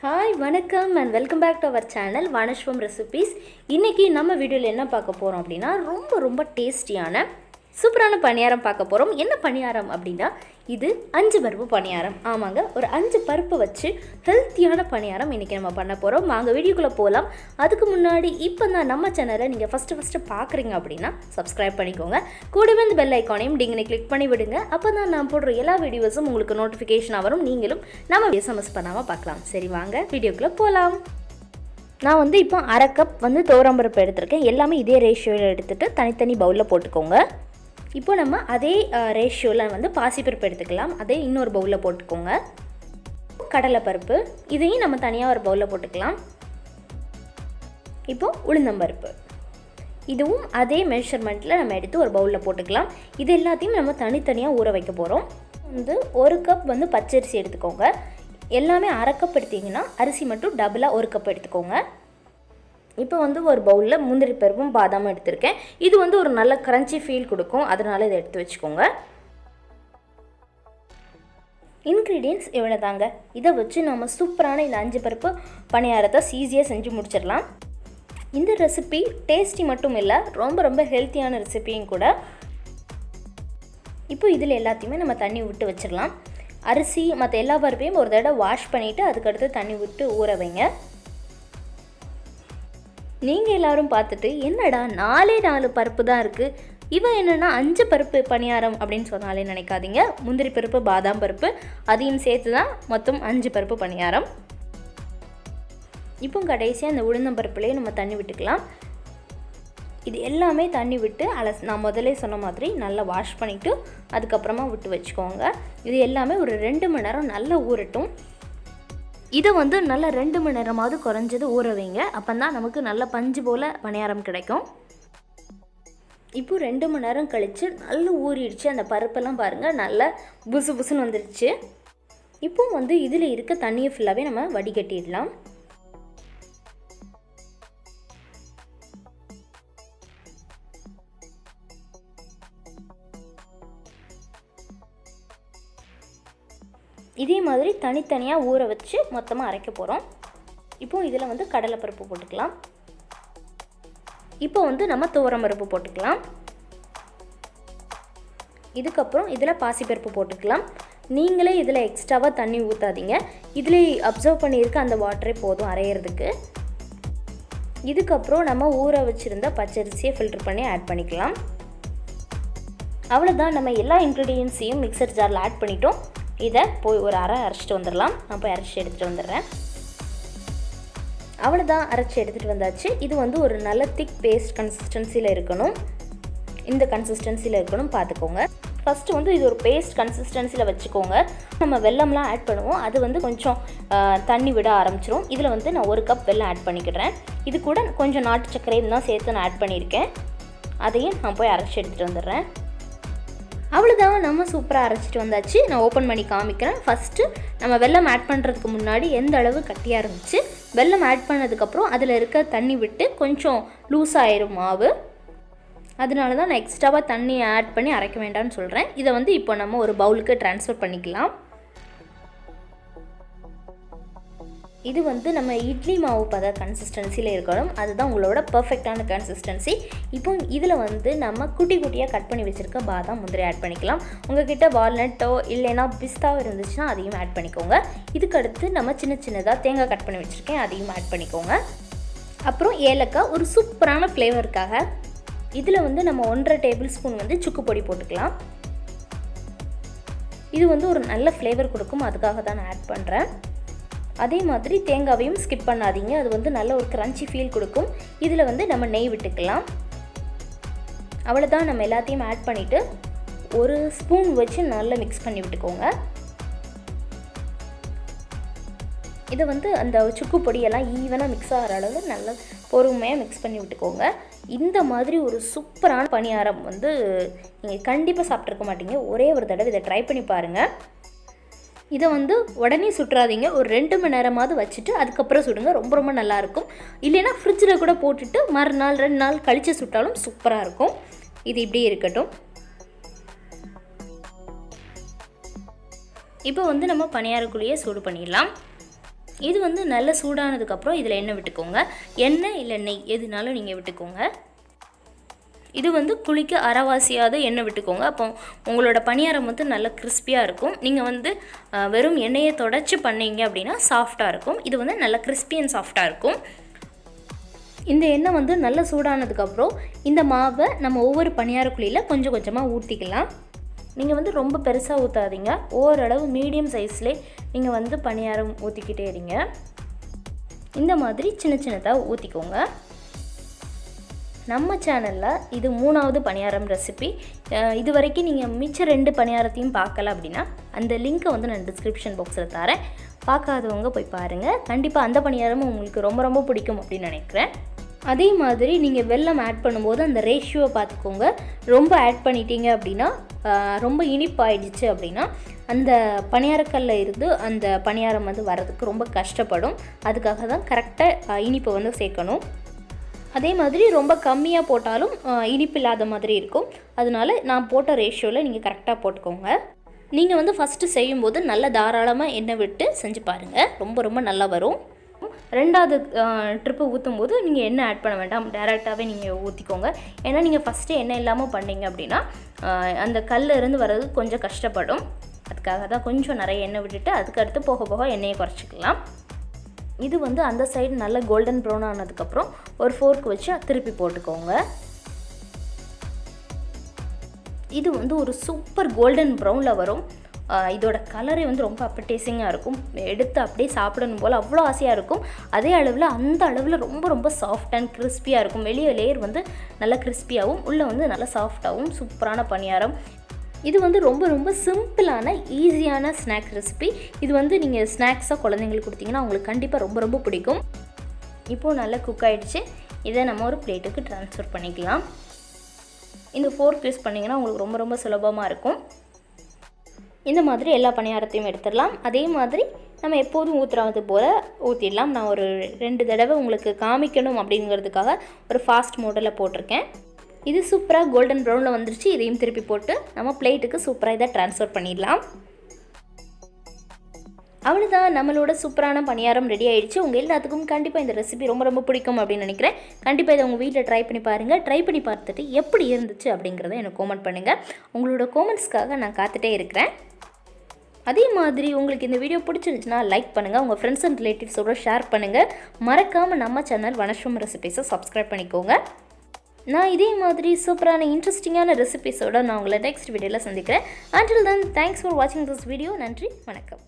Hi வணக்கம் and welcome back to our channel Vanashwam recipes. இன்றைக்கி நம்ம வீடியோவில் என்ன பார்க்க போகிறோம் அப்படின்னா ரொம்ப டேஸ்டியான சூப்பரான பணியாரம் பார்க்க போகிறோம். என்ன பணியாரம் அப்படின்னா இது 5 பருப்பு பணியாரம். ஆமாங்க, ஒரு 5 பருப்பு வச்சு ஹெல்த்தியான பணியாரம் இன்றைக்கி நம்ம பண்ண போகிறோம். வாங்க வீடியோக்குள்ளே போகலாம். அதுக்கு முன்னாடி இப்போ தான் நம்ம சேனலை நீங்கள் ஃபஸ்ட்டு பார்க்குறீங்க அப்படின்னா சப்ஸ்கிரைப் பண்ணிக்கோங்க. கூடவே இந்த பெல் ஐக்கானையும் டிங்கனை கிளிக் பண்ணி விடுங்க. அப்போ தான் நான் போடுற எல்லா வீடியோஸும் உங்களுக்கு நோட்டிஃபிகேஷனாக வரும். நீங்களும் நம்ம மிஸ் பண்ணாமல் பார்க்கலாம். சரி வாங்க வீடியோக்குள்ளே போகலாம். நான் இப்போ அரை கப் துவரம்பருப்பு எடுத்திருக்கேன். எல்லாமே இதே ரேஷியோவில் எடுத்துகிட்டு தனித்தனி பவுலில் போட்டுக்கோங்க. இப்போ நம்ம அதே ரேஷியோவில் பாசிப்பருப்பு எடுத்துக்கலாம். அதே இன்னொரு பவுலில் போட்டுக்கோங்க. கடலைப்பருப்பு இதையும் நம்ம தனியாக ஒரு பவுலில் போட்டுக்கலாம். இப்போ உளுந்தம்பருப்பு இதுவும் அதே மெஷர்மெண்ட்டில் நம்ம எடுத்து ஒரு பவுலில் போட்டுக்கலாம். இது எல்லாத்தையும் நம்ம தனித்தனியாக ஊற வைக்க போகிறோம். ஒரு கப் பச்சரிசி எடுத்துக்கோங்க. எல்லாமே அரை கப் எடுத்திங்கன்னா அரிசி மட்டும் டபுளாக ஒரு கப் எடுத்துக்கோங்க. இப்போ ஒரு பவுலில் முந்திரி பருப்பும் பாதாமும் எடுத்திருக்கேன். இது ஒரு நல்ல கிரன்ச்சி ஃபீல் கொடுக்கும், அதனால் இதை எடுத்து வச்சுக்கோங்க. இன்க்ரீடியன்ட்ஸ் இவ்வளோ தாங்க. இதை வச்சு நம்ம சூப்பரான இந்த 5 பருப்பு பணியாரத்தை ஈஸியாக செஞ்சு முடிச்சிடலாம். இந்த ரெசிபி டேஸ்டி மட்டும் இல்லை, ரொம்ப ஹெல்த்தியான ரெசிபியும் கூட. இப்போ இதில் எல்லாத்தையுமே நம்ம தண்ணி விட்டு வச்சிடலாம். அரிசி மற்ற எல்லா பருப்பையும் ஒரு தடவை வாஷ் பண்ணிவிட்டு அதுக்கடுத்து தண்ணி விட்டு ஊற வைங்க. நீங்கள் எல்லோரும் பார்த்துட்டு என்னடா 4 பருப்பு தான் இருக்குது, இவன் என்னென்னா 5 பருப்பு பணியாரம் அப்படின்னு சொன்னாலே நினைக்காதீங்க. முந்திரி பருப்பு பாதாம் பருப்பு அதையும் சேர்த்து தான் மொத்தம் 5 பருப்பு பணியாரம். இப்போ கடைசியாக அந்த உளுந்தம்பருப்புலேயே நம்ம தண்ணி விட்டுக்கலாம். இது எல்லாமே தண்ணி விட்டு நான் முதலே சொன்ன மாதிரி நல்லா வாஷ் பண்ணிவிட்டு அதுக்கப்புறமா விட்டு வச்சுக்கோங்க. இது எல்லாமே ஒரு 2 மணி நேரம் நல்லா ஊறட்டும். இதை நல்லா 2 மணி நேரமாவது குறைஞ்சது ஊற வைங்க. அப்போ தான் நமக்கு நல்ல பஞ்சு போல் பணியாரம் கிடைக்கும். இப்போ 2 மணி நேரம் கழித்து நல்லா ஊறிடுச்சு. அந்த பருப்பெல்லாம் பாருங்கள் நல்லா புசுன்னு வந்துடுச்சு. இப்போ இதில் இருக்க தண்ணியை ஃபுல்லாகவே நம்ம வடிகட்டிடலாம். இதே மாதிரி தனித்தனியாக ஊற வச்சு மொத்தமாக அரைக்க போகிறோம். இப்போ இதில் கடலைப்பருப்பு போட்டுக்கலாம். இப்போ நம்ம துவரம்பருப்பு போட்டுக்கலாம். இதுக்கப்புறம் இதில் பாசிப்பருப்பு போட்டுக்கலாம். நீங்களே இதில் எக்ஸ்ட்ராவாக தண்ணி ஊற்றாதீங்க. இதில் அப்சர்வ் பண்ணியிருக்க அந்த வாட்டரே போதும் அரைகிறதுக்கு. இதுக்கப்புறம் நம்ம ஊற வச்சுருந்த பச்சரிசியை ஃபில்டர் பண்ணி ஆட் பண்ணிக்கலாம். அவ்வளோதான், நம்ம எல்லா இன்க்ரீடியன்ஸையும் மிக்சர் ஜாரில் ஆட் பண்ணிட்டோம். இதை போய் ஒரு அரை அரைச்சிட்டு வந்துடலாம். நான் போய் அரைச்சி எடுத்துகிட்டு வந்துடுறேன். அவ்வளோதான், அரைச்சி எடுத்துகிட்டு வந்தாச்சு. இது ஒரு நல்ல திக் பேஸ்ட் கன்சிஸ்டன்சியில் இருக்கணும். இந்த கன்சிஸ்டன்சியில் இருக்கணும் பார்த்துக்கோங்க. ஃபஸ்ட்டு இது ஒரு பேஸ்ட் கன்சிஸ்டன்சியில் வச்சுக்கோங்க. நம்ம வெல்லம்லாம் ஆட் பண்ணுவோம், அது கொஞ்சம் தண்ணி விட ஆரம்பிச்சிரும். இதில் நான் 1 கப் வெல்லம் ஆட் பண்ணிக்கிறேன். இது கூட கொஞ்சம் நாட்டு சர்க்கரையும் தான் சேர்த்து நான் ஆட் பண்ணியிருக்கேன். அதையும் நான் போய் அரைச்சி எடுத்துகிட்டு வந்துடுறேன். அவ்வளோதான், நம்ம சூப்பராக அரைச்சிட்டு வந்தாச்சு. நான் ஓப்பன் பண்ணி காமிக்கிறேன். ஃபஸ்ட்டு நம்ம வெல்லம் ஆட் பண்ணுறதுக்கு முன்னாடி எந்த அளவு கட்டியாக இருந்துச்சு, வெல்லம் ஆட் பண்ணதுக்கப்புறம் அதில் இருக்க தண்ணி விட்டு கொஞ்சம் லூஸ் ஆயிரும் மாவு. அதனால தான் நான் எக்ஸ்ட்ராவாக தண்ணி ஆட் பண்ணி அரைக்க வேண்டாம்னு சொல்கிறேன். இதை இப்போ நம்ம ஒரு பவுலுக்கு ட்ரான்ஸ்ஃபர் பண்ணிக்கலாம். இது நம்ம இட்லி மாவு பத கன்சிஸ்டன்சியில் இருக்கணும். அதுதான் உங்களோட பர்ஃபெக்டான கன்சிஸ்டன்சி. இப்போ இதில் நம்ம குட்டியாக கட் பண்ணி வச்சுருக்க பாதாம் முந்திரி ஆட் பண்ணிக்கலாம். உங்கள்கிட்ட வால்நட்டோ இல்லைனா பிஸ்தாவோ இருந்துச்சுன்னா அதையும் ஆட் பண்ணிக்கோங்க. இதுக்கடுத்து நம்ம சின்னதாக தேங்காய் கட் பண்ணி வச்சுருக்கேன், அதையும் ஆட் பண்ணிக்கோங்க. அப்புறம் ஏலக்காய் ஒரு சூப்பரான ஃப்ளேவருக்காக இதில் நம்ம 1.5 டேபிள் ஸ்பூன் சுக்கு பொடி போட்டுக்கலாம். இது ஒரு நல்ல ஃப்ளேவர் கொடுக்கும், அதுக்காக தான் நான் ஆட் பண்ணுறேன். அதே மாதிரி தேங்காவையும் ஸ்கிப் பண்ணாதீங்க, அது நல்ல ஒரு கிரன்ச்சி ஃபீல் கொடுக்கும். இதில் நம்ம நெய் விட்டுக்கலாம். அவ்வளோதான், நம்ம எல்லாத்தையும் ஆட் பண்ணிவிட்டு ஒரு ஸ்பூன் வச்சு நல்லா மிக்ஸ் பண்ணி விட்டுக்கோங்க. இதை அந்த சுக்கு பொடியெல்லாம் ஈவனாக மிக்ஸ் ஆகிற அளவு நல்லா பொறுமையாக மிக்ஸ் பண்ணி விட்டுக்கோங்க. இந்த மாதிரி ஒரு சூப்பரான பணியாரம் நீங்கள் கண்டிப்பாக சாப்பிட்ருக்க மாட்டீங்க. ஒரே ஒரு தடவை இதை ட்ரை பண்ணி பாருங்கள். இதை உடனே சுட்டுறாதீங்க, ஒரு 2 மணி நேரமாவது வச்சுட்டு அதுக்கப்புறம் சுடுங்க. ரொம்ப நல்லாயிருக்கும். இல்லைன்னா ஃப்ரிட்ஜில் கூட போட்டுட்டு மறுநாள் 2 நாள் கழித்து சுட்டாலும் சூப்பராக இருக்கும். இது இப்படி இருக்கட்டும். இப்போ நம்ம பணியாரக்குழியை சூடு பண்ணிடலாம். இது வந்து நல்ல சூடானதுக்கப்புறம் இதில் எண்ணெய் விட்டுக்கோங்க. எண்ணெய் இல்லை நெய் எதுனாலும் நீங்கள் விட்டுக்கோங்க. இது வந்து குளிக்க அரைவாசியாவது எண்ணெய் விட்டுக்கோங்க. அப்போ உங்களோட பணியாரம் வந்து நல்ல கிறிஸ்பியாக இருக்கும். நீங்கள் வந்து வெறும் எண்ணெயை தொடச்சி பண்ணிங்க அப்படின்னா சாஃப்டாக இருக்கும். இது வந்து நல்ல கிறிஸ்பி அண்ட் சாஃப்டாக இருக்கும். இந்த எண்ணெய் வந்து நல்ல சூடானதுக்கப்புறம் இந்த மாவை நம்ம ஒவ்வொரு பணியார குழியில் கொஞ்சம் கொஞ்சமாக ஊற்றிக்கலாம். நீங்கள் வந்து ரொம்ப பெருசாக ஊற்றாதீங்க. ஓரளவு மீடியம் சைஸ்லேயே நீங்கள் வந்து பணியாரம் ஊற்றிக்கிட்டே இருங்க. இந்த மாதிரி சின்ன சின்னதாக ஊற்றிக்கோங்க. நம்ம சேனலில் இது 3வது பணியாரம் ரெசிபி. இது வரைக்கும் நீங்கள் மிச்ச 2 பணியாரத்தையும் பார்க்கல அப்படின்னா அந்த லிங்க்கை வந்து நான் டிஸ்கிரிப்ஷன் பாக்ஸில் தரேன். பார்க்காதவங்க போய் பாருங்கள். கண்டிப்பாக அந்த பணியாரமும் உங்களுக்கு ரொம்ப ரொம்ப பிடிக்கும் அப்படின்னு நினைக்கிறேன். அதே மாதிரி நீங்கள் வெல்லம் ஆட் பண்ணும்போது அந்த ரேஷியோவை பார்த்துக்கோங்க. ரொம்ப ஆட் பண்ணிட்டீங்க அப்படின்னா ரொம்ப இனிப்பாயிடுச்சு அப்படின்னா அந்த பணியாரக்கல்ல இருந்து அந்த பணியாரம் வந்து வரதுக்கு ரொம்ப கஷ்டப்படும். அதுக்காக தான் கரெக்டாக இனிப்பை வந்து சேர்க்கணும். அதே மாதிரி ரொம்ப கம்மியாக போட்டாலும் இனிப்பு இல்லாத மாதிரி இருக்கும். அதனால நான் போட்ட ரேஷியோவில் நீங்கள் கரெக்டாக போட்டுக்கோங்க. நீங்கள் வந்து ஃபஸ்ட்டு செய்யும்போது நல்ல தாராளமாக எண்ணெய் விட்டு செஞ்சு பாருங்கள். ரொம்ப ரொம்ப நல்லா வரும். 2வது ட்ரிப்பு ஊற்றும் போது நீங்கள் எண்ணெய் ஆட் பண்ண வேண்டாம், டைரெக்டாகவே நீங்கள் ஊற்றிக்கோங்க. ஏன்னா நீங்கள் ஃபஸ்ட்டு எண்ணெய் இல்லாமல் பண்ணிங்க அப்படின்னா அந்த கல்லில் இருந்து வர்றது கொஞ்சம் கஷ்டப்படும். அதுக்காக தான் கொஞ்சம் நிறைய எண்ணெய் விட்டுட்டு அதுக்கடுத்து போக போக எண்ணெயை குறைச்சிக்கலாம். இது வந்து அந்த சைடு நல்ல கோல்டன் ப்ரௌன் ஆனதுக்கப்புறம் ஒரு ஃபோர்க் வச்சு திருப்பி போட்டுக்கோங்க. இது வந்து ஒரு சூப்பர் கோல்டன் ப்ரௌனில் வரும். இதோட கலரே வந்து ரொம்ப அப்படேசிங்காக இருக்கும். எடுத்து அப்படியே சாப்பிடணும் போல் அவ்வளோ ஆசையாக இருக்கும். அதே அளவில் அந்த அளவில் ரொம்ப ரொம்ப சாஃப்ட் அண்ட் கிறிஸ்பியாக இருக்கும். வெளியே லேயர் வந்து நல்லா கிறிஸ்பியாகவும் உள்ளே வந்து நல்லா சாஃப்டாகவும் சூப்பரான பணியாரம். இது வந்து ரொம்ப ரொம்ப சிம்பிளான ஈஸியான ஸ்நாக் ரெசிபி. இது வந்து நீங்கள் ஸ்நாக்ஸாக குழந்தைங்களுக்கு கொடுத்தீங்கன்னா அவங்களுக்கு கண்டிப்பாக ரொம்ப ரொம்ப பிடிக்கும். இப்போது நல்லா குக் ஆகிடுச்சு. இதை நம்ம ஒரு பிளேட்டுக்கு ட்ரான்ஸ்ஃபர் பண்ணிக்கலாம். இந்த ஃபோர்க் யூஸ் பண்ணிங்கன்னா உங்களுக்கு ரொம்ப ரொம்ப சுலபமாக இருக்கும். இந்த மாதிரி எல்லா பணியாரத்தையும் எடுத்துடலாம். அதே மாதிரி நம்ம எப்போதும் ஊற்றுறது போல் ஊற்றிடலாம். நான் ஒரு 2 தடவை உங்களுக்கு காமிக்கணும் அப்படிங்கிறதுக்காக ஒரு ஃபாஸ்ட் மோடில் போட்டிருக்கேன். இது சூப்பராக கோல்டன் ப்ரௌனில் வந்துருச்சு. இதையும் திருப்பி போட்டு நம்ம பிளேட்டுக்கு சூப்பராக இதை ட்ரான்ஸ்ஃபர் பண்ணிடலாம். அவ்வளோதான், நம்மளோட சூப்பரான பணியாரம் ரெடி ஆகிடுச்சு. உங்கள் எல்லாத்துக்கும் கண்டிப்பாக இந்த ரெசிபி ரொம்ப ரொம்ப பிடிக்கும் அப்படின்னு நினைக்கிறேன். கண்டிப்பாக இதை உங்கள் வீட்டில் ட்ரை பண்ணி பாருங்கள். ட்ரை பண்ணி பார்த்துட்டு எப்படி இருந்துச்சு அப்படிங்கிறத எனக்கு கமெண்ட் பண்ணுங்கள். உங்களோட கமெண்ட்ஸ்க்காக நான் காத்துட்டே இருக்கிறேன். அதே மாதிரி உங்களுக்கு இந்த வீடியோ பிடிச்சிருந்துச்சுன்னா லைக் பண்ணுங்கள். உங்கள் ஃப்ரெண்ட்ஸ் அண்ட் ரிலேட்டிவ்ஸோட ஷேர் பண்ணுங்கள். மறக்காமல் நம்ம சேனல் வனஸ்வம் ரெசிபீஸை சப்ஸ்கிரைப் பண்ணிக்கோங்க. நான் இதே மாதிரி சூப்பரான இன்ட்ரெஸ்டிங்கான ரெசிபீஸோட நான் உங்களை நெக்ஸ்ட் வீடியோவில் சந்திக்கிறேன். Until then, thanks for watching this video. நன்றி, வணக்கம்.